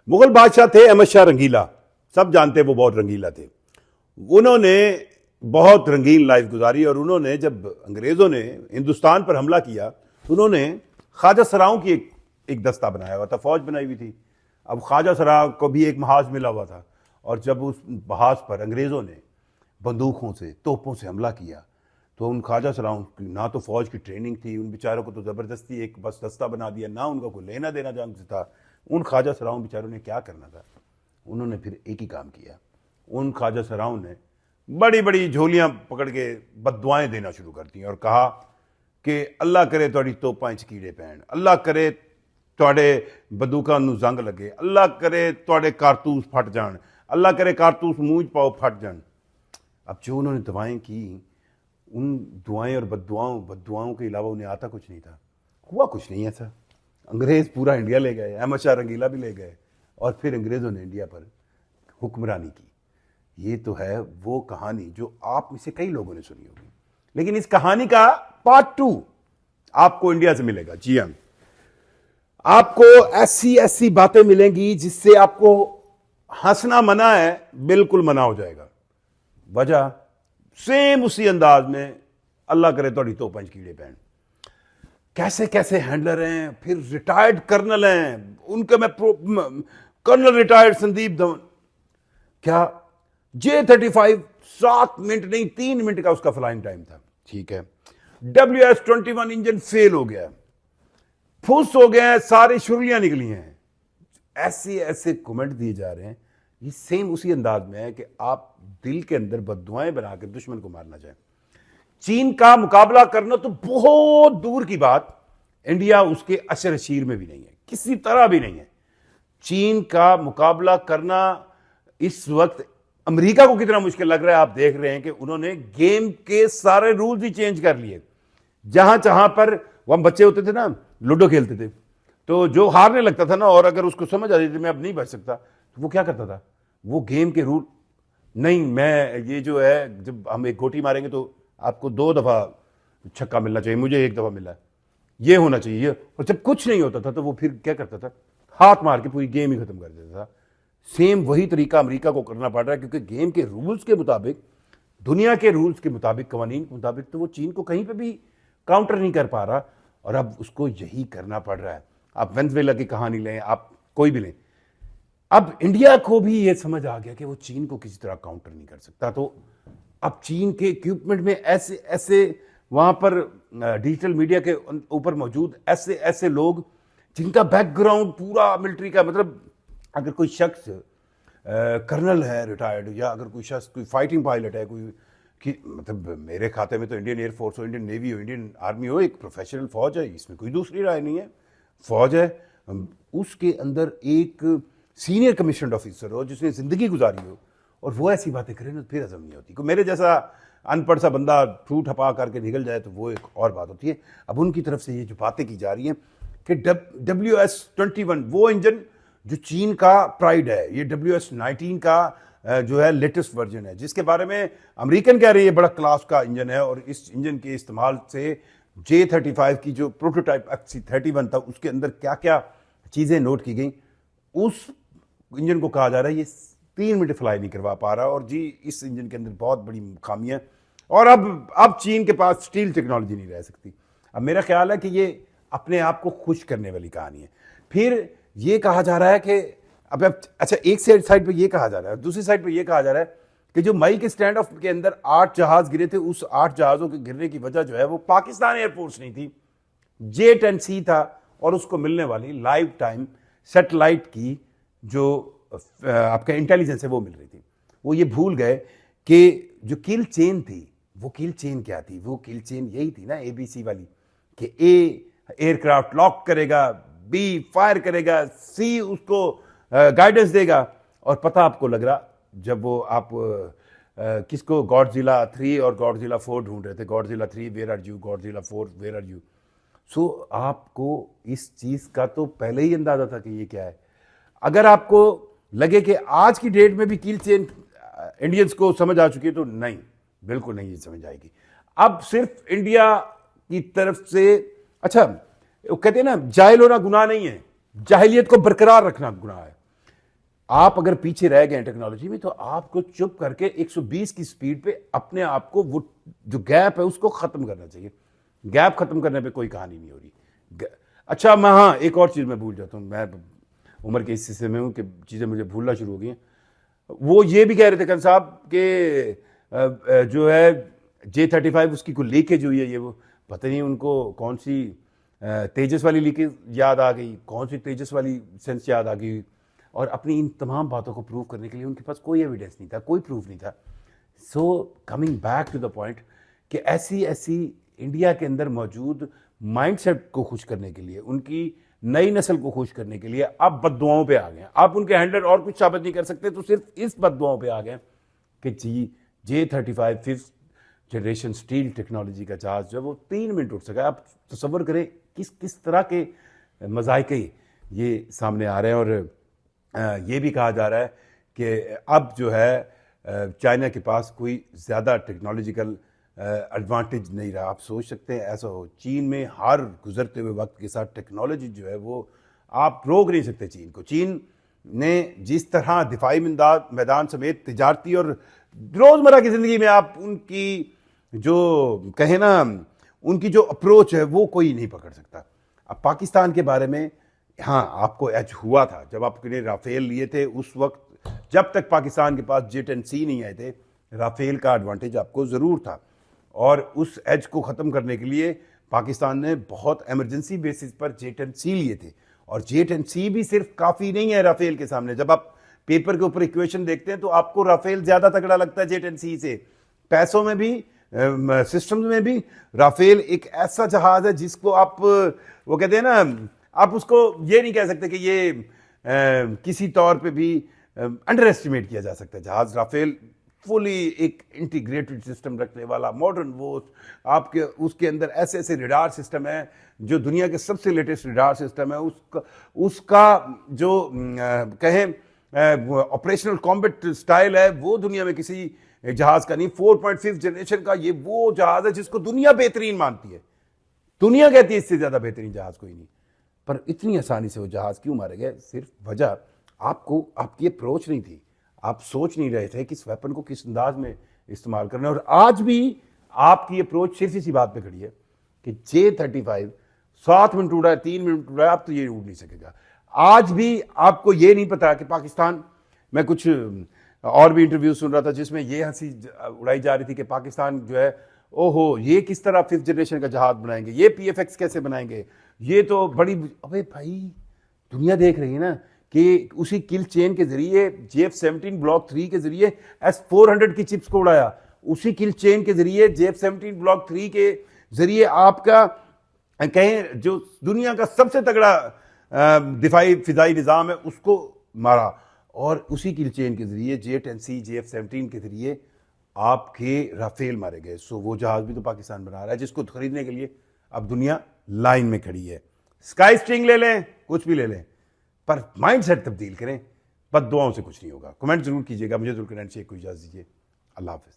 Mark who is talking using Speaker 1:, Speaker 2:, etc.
Speaker 1: मुगल बादशाह थे अहमद शाह रंगीला, सब जानते हैं वो बहुत रंगीला थे। उन्होंने बहुत रंगीन लाइफ गुजारी और उन्होंने जब अंग्रेज़ों ने हिंदुस्तान पर हमला किया तो उन्होंने ख्वाजा सराओं की एक दस्ता बनाया हुआ था, फौज बनाई हुई थी। अब ख्वाजा सराओं को भी एक महाज मिला हुआ था और जब उस महाज पर अंग्रेज़ों ने बंदूकों से तोपों से हमला किया तो उन ख्वाजा सराओं की ना तो फौज की ट्रेनिंग थी, उन बेचारों को तो ज़बरदस्ती एक बस दस्ता बना दिया, ना उनका कोई लेना देना जंग से था। उन ख्वाजा सराओं बेचारों ने क्या करना था, उन्होंने फिर एक ही काम किया। उन ख्वाजा सराओं ने बड़ी बड़ी झोलियां पकड़ के बददुआएं देना शुरू कर दी और कहा कि अल्लाह करे तुहाडी तोपां च कीड़े पैण, अल्लाह करे तुहाडे बंदूकां नूं जंग लगे, अल्लाह करे तुहाडे कारतूस फट जाण, अल्लाह करे कारतूस मूंह च पाओ फट जाण। अब जो उन्होंने दवाएं की, उन दुआएं और बददुआओं के अलावा उन्हें आता कुछ नहीं था। हुआ कुछ नहीं ऐसा। अंग्रेज़ पूरा इंडिया ले गए, अहमद शाह रंगीला भी ले गए और फिर अंग्रेज़ों ने इंडिया पर हुक्मरानी की। ये तो है वो कहानी जो आप में से कई लोगों ने सुनी होगी, लेकिन इस कहानी का पार्ट 2 आपको इंडिया से मिलेगा। जी हाँ, आपको ऐसी ऐसी बातें मिलेंगी जिससे आपको हंसना मना है, बिल्कुल मना हो जाएगा। वजह सेम उसी अंदाज में, अल्लाह करे तोड़ी तो पंच कीड़े पैण। कैसे कैसे हैंडलर हैं, फिर रिटायर्ड कर्नल हैं, उनके मैं कर्नल रिटायर्ड संदीप धवन, क्या J-35 7 मिनट नहीं 3 मिनट का उसका फ्लाइंग टाइम था। ठीक है, WS-21 इंजन फेल हो गया, फुस हो गया, सारी शुरलियां निकली हैं। ऐसे ऐसे कमेंट दिए जा रहे हैं। ये सेम उसी अंदाज में है कि आप दिल के अंदर बददुआएं बना के दुश्मन को मारना चाहें। चीन का मुकाबला करना तो बहुत दूर की बात, इंडिया उसके अशर अशीर में भी नहीं है, किसी तरह भी नहीं है। चीन का मुकाबला करना इस वक्त अमेरिका को कितना मुश्किल लग रहा है, आप देख रहे हैं कि उन्होंने गेम के सारे रूल्स ही चेंज कर लिए। जहां जहां पर वो हम बच्चे होते थे ना, लूडो खेलते थे, तो जो हारने लगता था ना और अगर उसको समझ आ जाती थी मैं अब नहीं बच सकता, तो वो क्या करता था, वो गेम के रूल नहीं, मैं ये जो है जब हम एक गोटी मारेंगे तो आपको 2 दफा छक्का मिलना चाहिए, मुझे 1 दफा मिला, ये होना चाहिए। और जब कुछ नहीं होता था तो वो फिर क्या करता था, हाथ मार के पूरी गेम ही खत्म कर देता था। सेम वही तरीका अमेरिका को करना पड़ रहा है, क्योंकि गेम के रूल्स के मुताबिक, दुनिया के रूल्स के मुताबिक, कवानीन के मुताबिक तो वो चीन को कहीं पे भी काउंटर नहीं कर पा रहा और अब उसको यही करना पड़ रहा है। आप वेनेजुएला की कहानी लें, आप कोई भी लें, अब इंडिया को भी ये समझ आ गया कि वो चीन को किसी तरह काउंटर नहीं कर सकता। तो अब चीन के इक्विपमेंट में ऐसे ऐसे वहां पर डिजिटल मीडिया के ऊपर मौजूद ऐसे ऐसे लोग जिनका बैकग्राउंड पूरा मिलिट्री का, मतलब अगर कोई शख्स कर्नल है रिटायर्ड, या अगर कोई शख्स कोई फाइटिंग पायलट है, कोई कि मतलब मेरे खाते में तो इंडियन एयरफोर्स हो, इंडियन नेवी हो, इंडियन आर्मी हो, एक प्रोफेशनल फौज है, इसमें कोई दूसरी राय नहीं है। फौज है, उसके अंदर एक सीनियर कमीशनड ऑफिसर हो जिसने जिंदगी गुजारी हो और वो ऐसी बातें करे ना, फिर हजम नहीं होती। कोई मेरे जैसा अनपढ़ सा बंदा ठूठ हपा करके निकल जाए तो वो एक और बात होती है। अब उनकी तरफ से ये जो बातें की जा रही हैं कि WS-21 वो इंजन जो चीन का प्राइड है, ये WS-19 का जो है लेटेस्ट वर्जन है, जिसके बारे में अमेरिकन कह रही है बड़ा क्लास का इंजन है और इस इंजन के इस्तेमाल से J-35 की जो प्रोटोटाइप XC-31 था उसके अंदर क्या क्या चीज़ें नोट की गई। उस इंजन को कहा जा रहा है ये 3 मिनट फ्लाई नहीं करवा पा रहा और जी इस इंजन के अंदर बहुत बड़ी खामियां और अब चीन के पास स्टील टेक्नोलॉजी नहीं रह सकती। अब मेरा ख्याल है कि ये अपने आप को खुश करने वाली कहानी है। फिर ये कहा जा रहा है कि अब अच्छा, एक साइड पे ये कहा जा रहा है, दूसरी साइड पे ये कहा जा रहा है कि जो मई के स्टैंड ऑफ के अंदर 8 जहाज गिरे थे, उस 8 जहाजों के गिरने की वजह जो है वो पाकिस्तान एयरफोर्स नहीं थी, J-10C था और उसको मिलने वाली लाइव टाइम सैटेलाइट की जो आपका इंटेलिजेंस है वो मिल रही थी। वो ये भूल गए कि जो किल चेन थी, वो किल चेन क्या थी, वो किल चेन यही थी ना ABC वाली, कि A एयरक्राफ्ट लॉक करेगा, B फायर करेगा, C उसको गाइडेंस देगा। और पता आपको लग रहा जब वो आप किसको गॉडजिला 3 और गॉडजिला 4 ढूंढ रहे थे, Godzilla 3 where are you, Godzilla 4 where are you. So आपको इस चीज का तो पहले ही अंदाजा था कि ये क्या है। अगर आपको लगे कि आज की डेट में भी किल चेन इंडियंस को समझ आ चुकी है, तो नहीं, बिल्कुल नहीं समझ आएगी। अब सिर्फ इंडिया की तरफ से, अच्छा वो कहते हैं ना जाहिल होना गुनाह नहीं है, जाहिलियत को बरकरार रखना गुनाह है। आप अगर पीछे रह गए टेक्नोलॉजी में तो आपको चुप करके 120 की स्पीड पे अपने आप को वो जो गैप है उसको खत्म करना चाहिए। गैप खत्म करने पे कोई कहानी नहीं हो रही। अच्छा मैं हाँ एक और चीज मैं भूल जाता हूँ, मैं उम्र के इस हिस्से में हूँ कि चीजें मुझे भूलना शुरू हो गई हैं। वो ये भी कह रहे थे कल साहब कि जो है J-35 उसकी कोई लीकेज हुई है, ये वो पता नहीं उनको कौन सी तेजस वाली लीकेज याद आ गई, कौन सी तेजस वाली सेंस याद आ गई, और अपनी इन तमाम बातों को प्रूव करने के लिए उनके पास कोई एविडेंस नहीं था, कोई प्रूफ नहीं था। So coming back to the point कि ऐसी ऐसी इंडिया के अंदर मौजूद माइंडसेट को खुश करने के लिए, उनकी नई नस्ल को खुश करने के लिए अब बददुआओं पे आ गए। आप उनके हैंडलर और कुछ साबित नहीं कर सकते, तो सिर्फ इस बददुआओं पे आ गए कि जी J-35 fifth generation steel technology का जहाज जो है वो 3 मिनट उठ सका। आप तसव्वुर करें किस किस तरह के मज़ाइके ये सामने आ रहे हैं। और ये भी कहा जा रहा है कि अब जो है चाइना के पास कोई ज़्यादा टेक्नोलॉजिकल एडवांटेज नहीं रहा। आप सोच सकते हैं ऐसा हो, चीन में हर गुजरते हुए वक्त के साथ टेक्नोलॉजी जो है वो आप रोक नहीं सकते चीन को। चीन ने जिस तरह दिफाई मैदान समेत तिजारती और रोज़मर्रा की ज़िंदगी में आप उनकी जो कहें ना उनकी जो अप्रोच है वो कोई नहीं पकड़ सकता। अब पाकिस्तान के बारे में हाँ आपको एज हुआ था जब आपने राफेल लिए थे, उस वक्त जब तक पाकिस्तान के पास J-10C नहीं आए थे राफेल का एडवांटेज आपको ज़रूर था। और उस एज को ख़त्म करने के लिए पाकिस्तान ने बहुत एमरजेंसी बेसिस पर J-10C लिए थे। और J-10C भी सिर्फ काफ़ी नहीं है राफेल के सामने। जब आप पेपर के ऊपर इक्वेशन देखते हैं तो आपको राफेल ज़्यादा तगड़ा लगता है J-10C से। पैसों में भी सिस्टम्स में भी राफेल एक ऐसा जहाज है जिसको आप वो कहते हैं ना, आप उसको ये नहीं कह सकते कि ये किसी तौर पे भी अंडर एस्टिमेट किया जा सकता है। जहाज राफेल फुली एक इंटीग्रेटेड सिस्टम रखने वाला मॉडर्न वो आपके उसके अंदर ऐसे ऐसे रडार सिस्टम है जो दुनिया के सबसे लेटेस्ट रडार सिस्टम है। उसका जो कहें ऑपरेशनल कॉम्बैट स्टाइल है वो दुनिया में किसी जहाज का नहीं। 4.5 जनरेशन का ये वो जहाज है जिसको दुनिया बेहतरीन मानती है। दुनिया कहती है इससे ज्यादा बेहतरीन जहाज कोई नहीं। पर इतनी आसानी से वो जहाज क्यों मारे गए? सिर्फ वजह आपको आपकी अप्रोच नहीं थी, आप सोच नहीं रहे थे कि इस वेपन को किस अंदाज में इस्तेमाल करना है। और आज भी आपकी अप्रोच सिर्फ इसी बात पे खड़ी है कि J-35 7 मिनट उड़ा है, 3 मिनट उड़ा है, अब तो ये उड़ नहीं सकेगा। आज भी आपको ये नहीं पता कि पाकिस्तान, मैं कुछ और भी इंटरव्यू सुन रहा था जिसमें ये हंसी उड़ाई जा रही थी कि पाकिस्तान जो है ओहो ये किस तरह 5th जनरेशन का जहाज बनाएंगे, ये PFX कैसे बनाएंगे, ये तो बड़ी। अबे भाई दुनिया देख रही है ना कि उसी किल चेन के जरिए JF-17 ब्लॉक 3 के जरिए S-400 की चिप्स को उड़ाया, उसी किल चेन के जरिए JF-17 ब्लॉक 3 के जरिए आपका कहें जो दुनिया का सबसे तगड़ा दिफाई फिजाई निज़ाम है उसको मारा, और उसी किल चेन के जरिए J-10C JF-17 के जरिए आपके राफेल मारे गए। सो वो जहाज भी तो पाकिस्तान बना रहा है जिसको खरीदने के लिए अब दुनिया लाइन में खड़ी है। स्काई स्ट्रिंग ले लें, कुछ भी ले लें, पर माइंडसेट तब्दील करें, बददुआओं से कुछ नहीं होगा। कमेंट जरूर कीजिएगा, मुझे जरूर कमेंट से कोई इजाजत दीजिए। अल्लाह हाफिज।